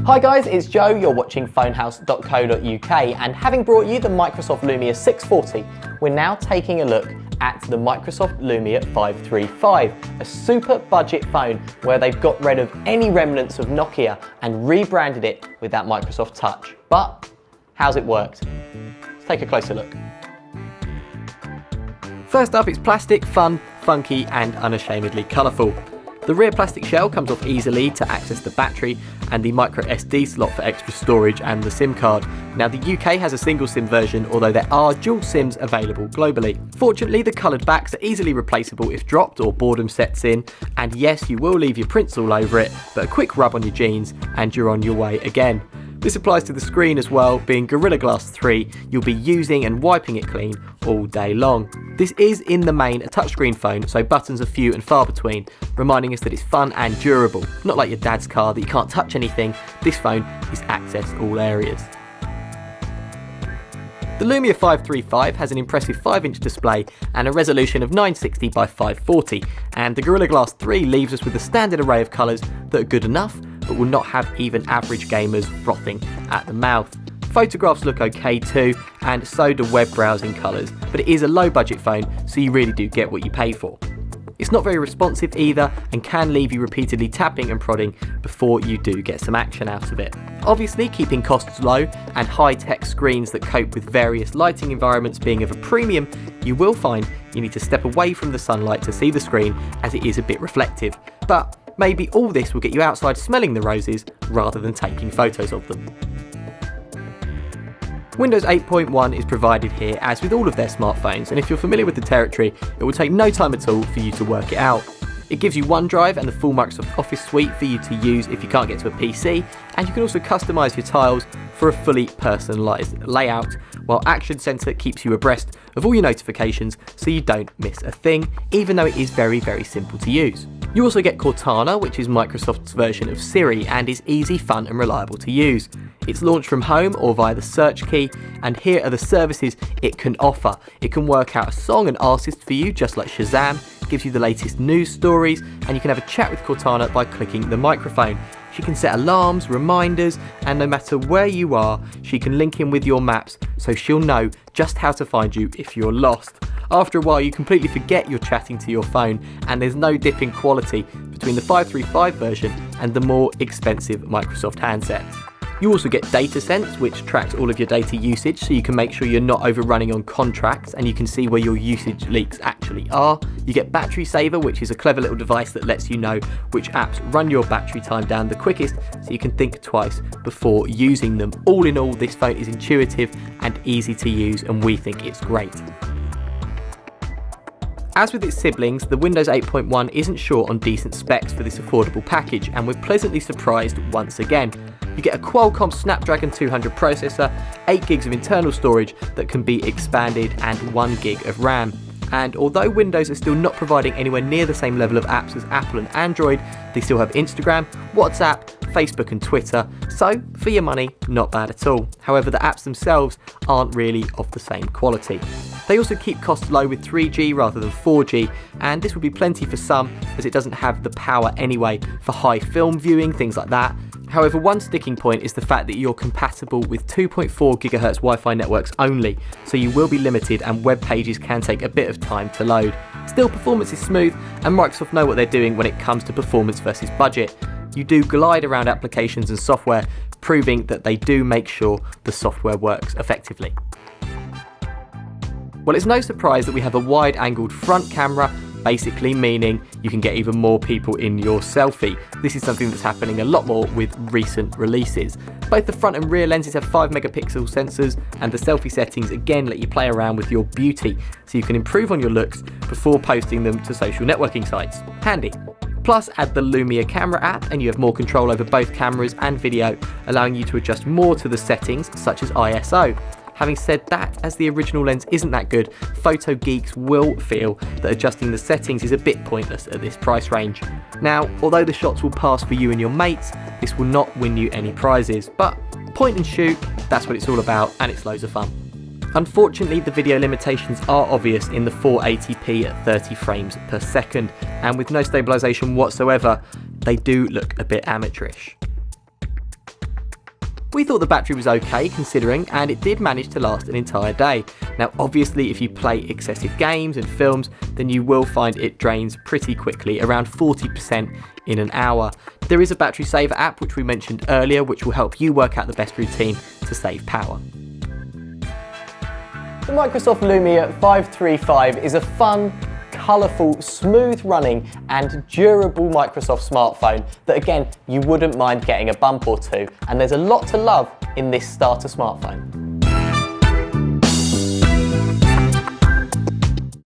Hi guys, it's Joe, you're watching Fonehouse.co.uk, and having brought you the Microsoft Lumia 640, we're now taking a look at the Microsoft Lumia 535, a super budget phone where they've got rid of any remnants of Nokia and rebranded it with that Microsoft Touch. But how's it worked? Let's take a closer look. First up, it's plastic, fun, funky and unashamedly colourful. The rear plastic shell comes off easily to access the battery and the micro SD slot for extra storage and the SIM card. Now the UK has a single SIM version, although there are dual SIMs available globally. Fortunately, the coloured backs are easily replaceable if dropped or boredom sets in, and yes, you will leave your prints all over it, but a quick rub on your jeans and you're on your way again. This applies to the screen as well. Being Gorilla Glass 3, you'll be using and wiping it clean all day long. This is in the main a touchscreen phone, so buttons are few and far between, reminding us that it's fun and durable. Not like your dad's car that you can't touch anything, this phone is access all areas. The Lumia 535 has an impressive 5-inch display and a resolution of 960 by 540, and the Gorilla Glass 3 leaves us with a standard array of colours that are good enough, but will not have even average gamers frothing at the mouth. Photographs look okay too, and so do web browsing colours, but it is a low budget phone, so you really do get what you pay for. It's not very responsive either, and can leave you repeatedly tapping and prodding before you do get some action out of it. Obviously, keeping costs low and high-tech screens that cope with various lighting environments being of a premium, you will find you need to step away from the sunlight to see the screen, as it is a bit reflective. But maybe all this will get you outside smelling the roses rather than taking photos of them. Windows 8.1 is provided here, as with all of their smartphones, and if you're familiar with the territory, it will take no time at all for you to work it out. It gives you OneDrive and the full Microsoft Office suite for you to use if you can't get to a PC, and you can also customise your tiles for a fully personalised layout, while Action Centre keeps you abreast of all your notifications so you don't miss a thing, even though it is very, very simple to use. You also get Cortana, which is Microsoft's version of Siri and is easy, fun and reliable to use. It's launched from home or via the search key, and here are the services it can offer. It can work out a song and artist for you, just like Shazam, gives you the latest news stories, and you can have a chat with Cortana by clicking the microphone. She can set alarms, reminders, and no matter where you are, she can link in with your maps, so she'll know just how to find you if you're lost. After a while, you completely forget you're chatting to your phone, and there's no dip in quality between the 535 version and the more expensive Microsoft handsets. You also get DataSense, which tracks all of your data usage, so you can make sure you're not overrunning on contracts and you can see where your usage leaks actually are. You get Battery Saver, which is a clever little device that lets you know which apps run your battery time down the quickest, so you can think twice before using them. All in all, this phone is intuitive and easy to use, and we think it's great. As with its siblings, the Windows 8.1 isn't short on decent specs for this affordable package, and we're pleasantly surprised once again. You get a Qualcomm Snapdragon 200 processor, 8 gigs of internal storage that can be expanded, and 1 gig of RAM. And although Windows are still not providing anywhere near the same level of apps as Apple and Android, they still have Instagram, WhatsApp, Facebook and Twitter, so for your money, not bad at all. However, the apps themselves aren't really of the same quality. They also keep costs low with 3G rather than 4G, and this would be plenty for some, as it doesn't have the power anyway for high film viewing, things like that. However, one sticking point is the fact that you're compatible with 2.4 GHz Wi-Fi networks only, so you will be limited and web pages can take a bit of time to load. Still, performance is smooth, and Microsoft know what they're doing when it comes to performance versus budget. You do glide around applications and software, proving that they do make sure the software works effectively. Well, it's no surprise that we have a wide-angled front camera, basically meaning you can get even more people in your selfie. This is something that's happening a lot more with recent releases. Both the front and rear lenses have 5-megapixel sensors, and the selfie settings again let you play around with your beauty, so you can improve on your looks before posting them to social networking sites. Handy. Plus, add the Lumia camera app and you have more control over both cameras and video, allowing you to adjust more to the settings such as ISO. Having said that, as the original lens isn't that good, photo geeks will feel that adjusting the settings is a bit pointless at this price range. Now, although the shots will pass for you and your mates, this will not win you any prizes, but point and shoot, that's what it's all about, and it's loads of fun. Unfortunately, the video limitations are obvious in the 480p at 30 frames per second, and with no stabilisation whatsoever, they do look a bit amateurish. We thought the battery was okay considering, and it did manage to last an entire day. Now obviously if you play excessive games and films, then you will find it drains pretty quickly, around 40% in an hour. There is a battery saver app which we mentioned earlier, which will help you work out the best routine to save power. The Microsoft Lumia 535 is a fun, colourful, smooth running and durable Microsoft smartphone that again, you wouldn't mind getting a bump or two, and there's a lot to love in this starter smartphone.